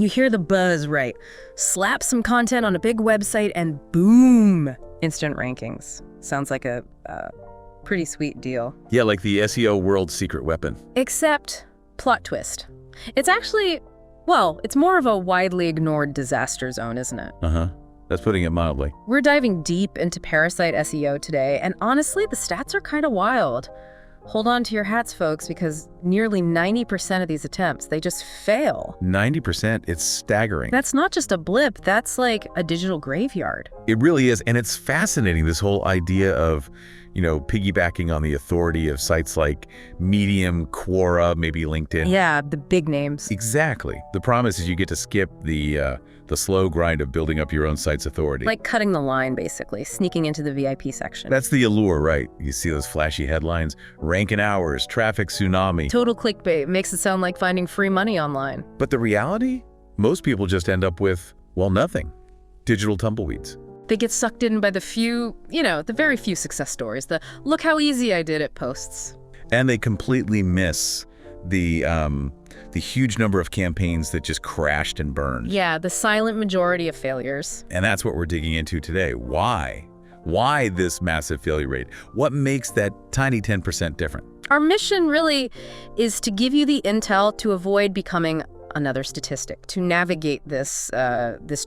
You hear the buzz, right? Slap some content on a big website and boom, instant rankings. Sounds like a pretty sweet deal. Yeah, like the SEO world's secret weapon. Except, plot twist. It's actually, well, it's more of a widely ignored disaster zone, isn't it? Uh-huh. That's putting it mildly. We're diving deep into Parasite SEO today, and honestly, the stats are kind of wild. Hold on to your hats, folks, because nearly 90% of these attempts, they just fail. 90%? It's staggering. That's not just a blip, that's like a digital graveyard. It really is, and it's fascinating, this whole idea of, piggybacking on the authority of sites like Medium, Quora, maybe LinkedIn. Yeah, the big names. Exactly. The promise is you get to skip the slow grind of building up your own site's authority. Like cutting the line, basically, sneaking into the VIP section. That's the allure, right? You see those flashy headlines, rank in hours, traffic tsunami. Total clickbait, makes it sound like finding free money online. But the reality? Most people just end up with, well, nothing. Digital tumbleweeds. They get sucked in by the few, the very few success stories, the look how easy I did it posts. And they completely miss the huge number of campaigns that just crashed and burned. Yeah, the silent majority of failures. And that's what we're digging into today. Why? Why this massive failure rate? What makes that tiny 10% different? Our mission really is to give you the intel to avoid becoming another statistic, to navigate this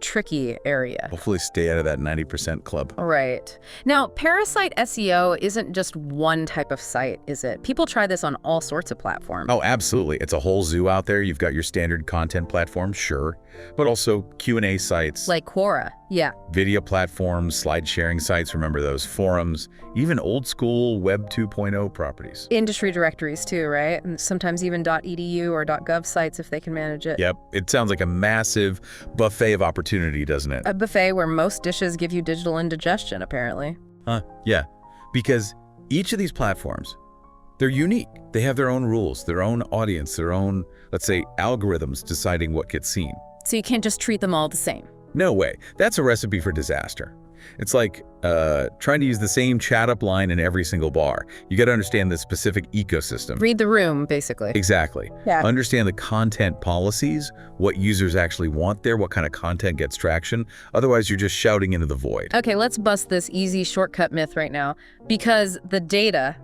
tricky area. Hopefully stay out of that 90% club. Right. Now, Parasite SEO isn't just one type of site, is it? People try this on all sorts of platforms. Oh, absolutely. It's a whole zoo out there. You've got your standard content platform, sure, but also Q&A sites. Like Quora, yeah. Video platforms, slide sharing sites, remember those, forums, even old school Web 2.0 properties. Industry directories too, right? And sometimes even .edu or .gov sites if they can manage it. Yep, it sounds like a massive buffet of opportunity, doesn't it? A buffet where most dishes give you digital indigestion, apparently. Yeah, because each of these platforms, they're unique. They have their own rules, their own audience, their own, let's say, algorithms deciding what gets seen. So you can't just treat them all the same. No way. That's a recipe for disaster. It's like trying to use the same chat-up line in every single bar. You got to understand the specific ecosystem. Read the room, basically. Exactly. Yeah. Understand the content policies, what users actually want there, what kind of content gets traction. Otherwise, you're just shouting into the void. Okay, let's bust this easy shortcut myth right now, because the data,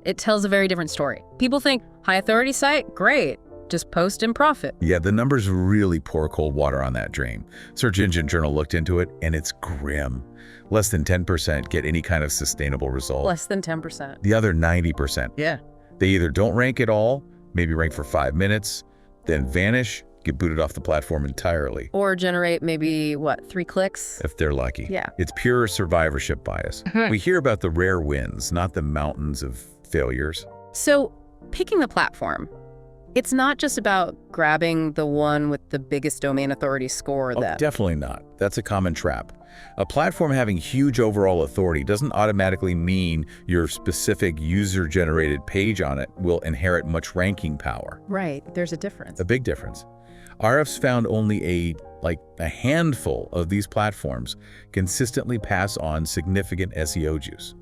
it tells a very different story. People think, high authority site, great. Just post and profit. Yeah, the numbers really pour cold water on that drain. Search Engine Journal looked into it, and it's grim. Less than 10% get any kind of sustainable result. Less than 10%. The other 90%. Yeah. They either don't rank at all, maybe rank for 5 minutes, then vanish, get booted off the platform entirely. Or generate maybe, 3 clicks? If they're lucky. Yeah. It's pure survivorship bias. We hear about the rare wins, not the mountains of failures. So, picking the platform, it's not just about grabbing the one with the biggest domain authority score. Oh, definitely not. That's a common trap. A platform having huge overall authority doesn't automatically mean your specific user-generated page on it will inherit much ranking power. Right, there's a difference. A big difference. RF's found only a handful of these platforms consistently pass on significant SEO juice.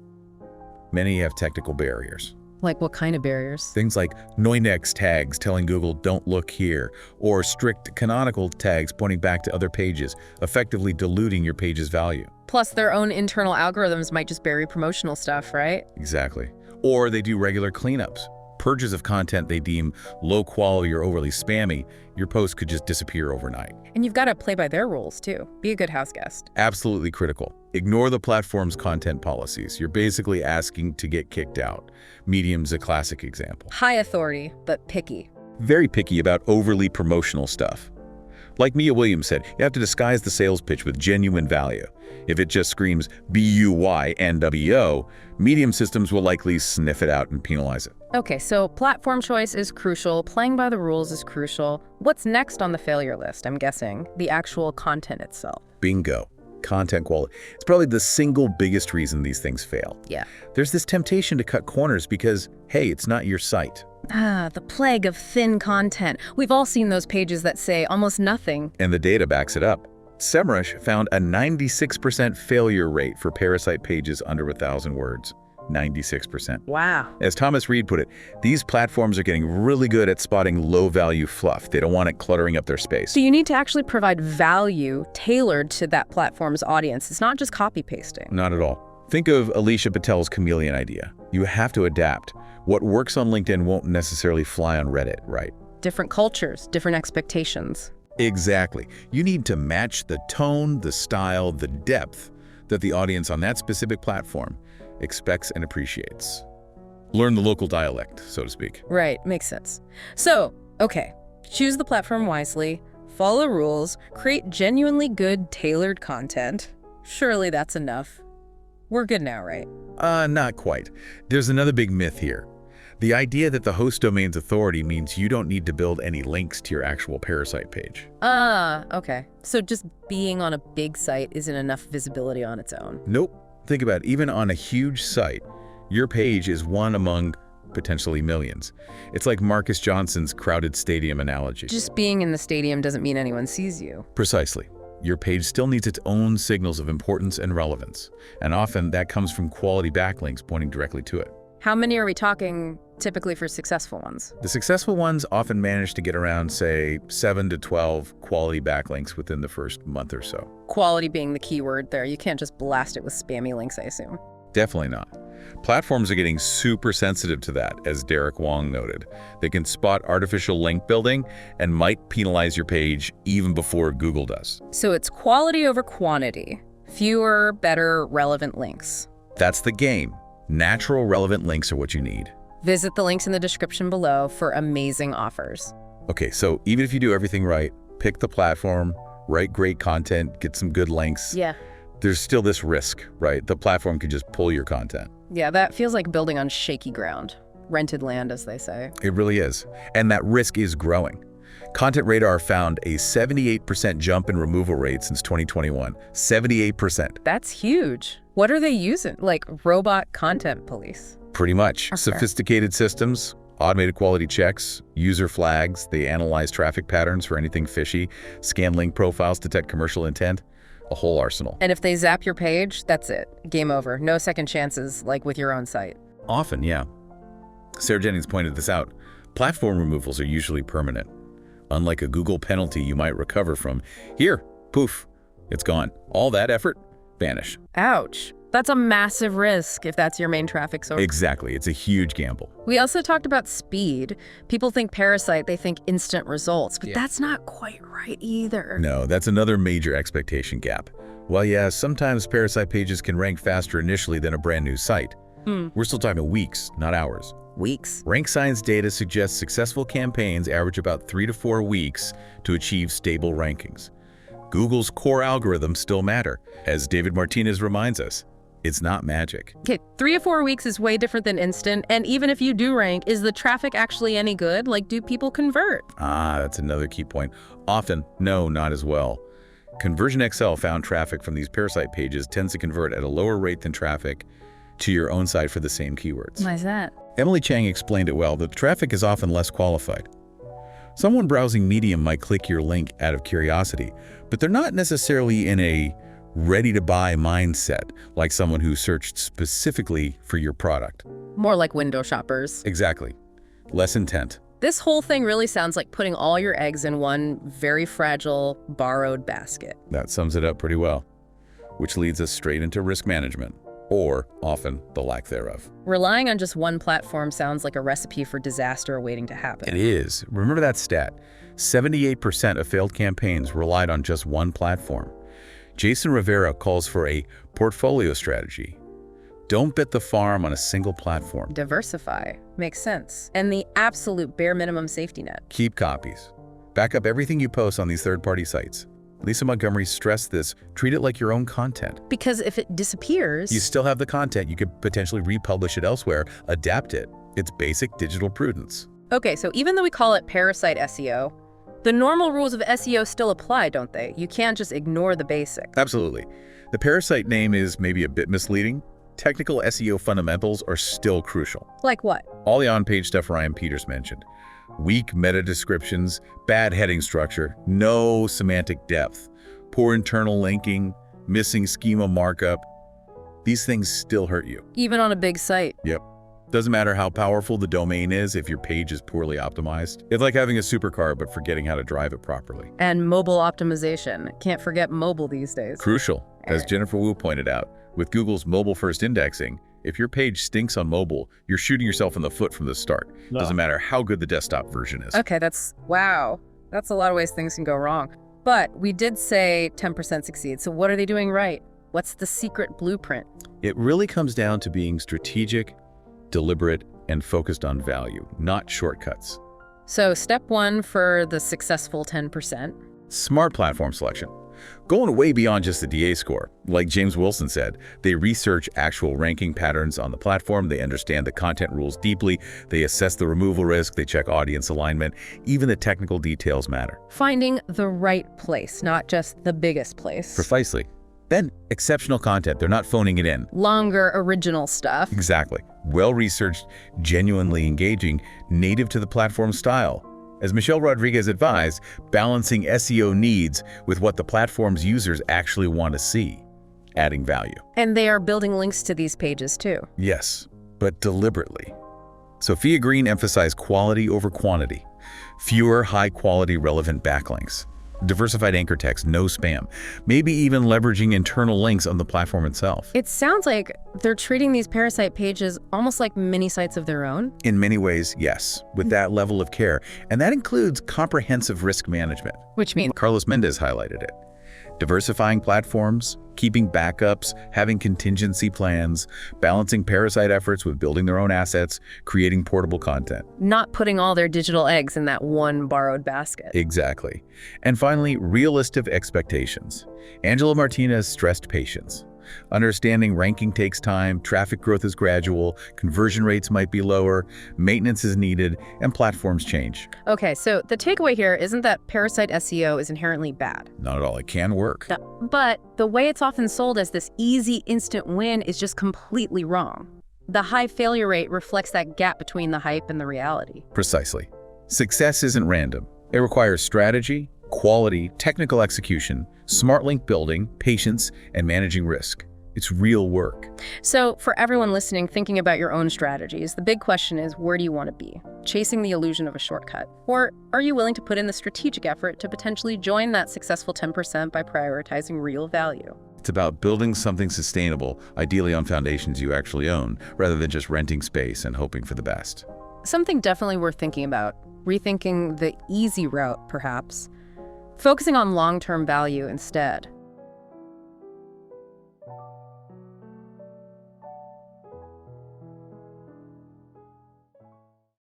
Many have technical barriers. Like what kind of barriers? Things like Noinex tags telling Google don't look here, or strict canonical tags pointing back to other pages, effectively diluting your page's value. Plus their own internal algorithms might just bury promotional stuff, right? Exactly. Or they do regular cleanups. Purges of content they deem low quality or overly spammy, your post could just disappear overnight. And you've got to play by their rules too. Be a good house guest. Absolutely critical. Ignore the platform's content policies. You're basically asking to get kicked out. Medium's a classic example. High authority, but picky. Very picky about overly promotional stuff. Like Mia Williams said, you have to disguise the sales pitch with genuine value. If it just screams BUYNWO, Medium systems will likely sniff it out and penalize it. Okay, so platform choice is crucial, playing by the rules is crucial. What's next on the failure list, I'm guessing? The actual content itself. Bingo. Content quality. It's probably the single biggest reason these things fail. Yeah. There's this temptation to cut corners because, hey, it's not your site. The plague of thin content. We've all seen those pages that say almost nothing. And the data backs it up. SEMrush found a 96% failure rate for Parasite pages under 1,000 words. 96%. Wow. As Thomas Reed put it, these platforms are getting really good at spotting low-value fluff. They don't want it cluttering up their space. So you need to actually provide value tailored to that platform's audience. It's not just copy-pasting. Not at all. Think of Alicia Patel's chameleon idea. You have to adapt. What works on LinkedIn won't necessarily fly on Reddit, right? Different cultures, different expectations. Exactly. You need to match the tone, the style, the depth that the audience on that specific platform expects and appreciates. Learn the local dialect, so to speak. Right, makes sense. So, okay, choose the platform wisely, follow rules, create genuinely good, tailored content. Surely that's enough. We're good now, right? Not quite. There's another big myth here. The idea that the host domain's authority means you don't need to build any links to your actual Parasite page. Okay. So just being on a big site isn't enough visibility on its own. Nope. Think about it. Even on a huge site, your page is one among potentially millions. It's like Marcus Johnson's crowded stadium analogy. Just being in the stadium doesn't mean anyone sees you. Precisely. Your page still needs its own signals of importance and relevance, and often that comes from quality backlinks pointing directly to it. How many are we talking typically for successful ones? The successful ones often manage to get around, say, 7 to 12 quality backlinks within the first month or so. Quality being the key word there. You can't just blast it with spammy links, I assume. Definitely not. Platforms are getting super sensitive to that, as Derek Wong noted. They can spot artificial link building and might penalize your page even before Google does. So it's quality over quantity. Fewer, better, relevant links. That's the game. Natural, relevant links are what you need. Visit the links in the description below for amazing offers. Okay, so even if you do everything right, pick the platform, write great content, get some good links. Yeah. There's still this risk, right? The platform could just pull your content. Yeah, that feels like building on shaky ground. Rented land, as they say. It really is. And that risk is growing. Content Radar found a 78% jump in removal rate since 2021. 78%. That's huge. What are they using? Like robot content police? Pretty much. Okay. Sophisticated systems, automated quality checks, user flags. They analyze traffic patterns for anything fishy, scan link profiles, detect commercial intent. A whole arsenal. And if they zap your page, that's it. Game over. No second chances like with your own site. Often, yeah. Sarah Jennings pointed this out. Platform removals are usually permanent. Unlike a Google penalty you might recover from, here, poof, it's gone. All that effort, vanish. Ouch. That's a massive risk if that's your main traffic source. Exactly. It's a huge gamble. We also talked about speed. People think Parasite, they think instant results, but Yeah. that's not quite right either. No, that's another major expectation gap. Well, yeah, sometimes Parasite pages can rank faster initially than a brand new site. We're still talking weeks, not hours. Weeks. Rank Science data suggests successful campaigns average about 3 to 4 weeks to achieve stable rankings. Google's core algorithms still matter. As David Martinez reminds us, it's not magic. Okay, 3 or 4 weeks is way different than instant, and even if you do rank, is the traffic actually any good? Like, do people convert? That's another key point. Often, no, not as well. Conversion XL found traffic from these Parasite pages tends to convert at a lower rate than traffic to your own site for the same keywords. Why is that? Emily Chang explained it well, that the traffic is often less qualified. Someone browsing Medium might click your link out of curiosity, but they're not necessarily in a ready-to-buy mindset, like someone who searched specifically for your product. More like window shoppers. Exactly. Less intent. This whole thing really sounds like putting all your eggs in one very fragile, borrowed basket. That sums it up pretty well, which leads us straight into risk management, or often the lack thereof. Relying on just one platform sounds like a recipe for disaster waiting to happen. It is. Remember that stat. 78% of failed campaigns relied on just one platform. Jason Rivera calls for a portfolio strategy. Don't bet the farm on a single platform. Diversify. Makes sense. And the absolute bare minimum safety net. Keep copies. Back up everything you post on these third-party sites. Lisa Montgomery stressed this. Treat it like your own content. Because if it disappears... You still have the content. You could potentially republish it elsewhere, adapt it. It's basic digital prudence. Okay, so even though we call it Parasite SEO, the normal rules of SEO still apply, don't they? You can't just ignore the basics. Absolutely. The Parasite name is maybe a bit misleading. Technical SEO fundamentals are still crucial. Like what? All the on-page stuff Ryan Peters mentioned. Weak meta descriptions, bad heading structure, no semantic depth, poor internal linking, missing schema markup. these things still hurt you. Even on a big site. Yep. Doesn't matter how powerful the domain is if your page is poorly optimized. It's like having a supercar but forgetting how to drive it properly. And mobile optimization. Can't forget mobile these days. Crucial, as Jennifer Wu pointed out. With Google's mobile-first indexing, if your page stinks on mobile, you're shooting yourself in the foot from the start. No. Doesn't matter how good the desktop version is. Okay, wow. That's a lot of ways things can go wrong. But we did say 10% succeed. So what are they doing right? What's the secret blueprint? It really comes down to being strategic, deliberate, and focused on value, not shortcuts. So step 1 for the successful 10%. Smart platform selection. Going way beyond just the DA score. Like James Wilson said, they research actual ranking patterns on the platform, they understand the content rules deeply, they assess the removal risk, they check audience alignment, even the technical details matter. Finding the right place, not just the biggest place. Precisely. Then, exceptional content. They're not phoning it in. Longer, original stuff. Exactly. Well-researched, genuinely engaging, native to the platform style. As Michelle Rodriguez advised, balancing SEO needs with what the platform's users actually want to see, adding value. And they are building links to these pages too. Yes, but deliberately. Sophia Green emphasized quality over quantity. Fewer high-quality relevant backlinks. Diversified anchor text, no spam. Maybe even leveraging internal links on the platform itself. It sounds like they're treating these Parasite pages almost like mini sites of their own. In many ways, yes, with that level of care. And that includes comprehensive risk management. Which means Carlos Mendez highlighted it. Diversifying platforms, keeping backups, having contingency plans, balancing Parasite efforts with building their own assets, creating portable content. not putting all their digital eggs in that one borrowed basket. Exactly. And finally, realistic expectations. Angela Martinez stressed patience. Understanding ranking takes time, traffic growth is gradual, conversion rates might be lower, maintenance is needed, and platforms change. Okay, so the takeaway here isn't that Parasite SEO is inherently bad. Not at all. It can work. But the way it's often sold as this easy, instant win is just completely wrong. The high failure rate reflects that gap between the hype and the reality. Precisely. Success isn't random. It requires strategy, quality, technical execution, smart link building, patience, and managing risk. It's real work. So for everyone listening, thinking about your own strategies, the big question is, where do you want to be? Chasing the illusion of a shortcut? Or are you willing to put in the strategic effort to potentially join that successful 10% by prioritizing real value? It's about building something sustainable, ideally on foundations you actually own, rather than just renting space and hoping for the best. Something definitely worth thinking about. Rethinking the easy route, perhaps. Focusing on long-term value instead.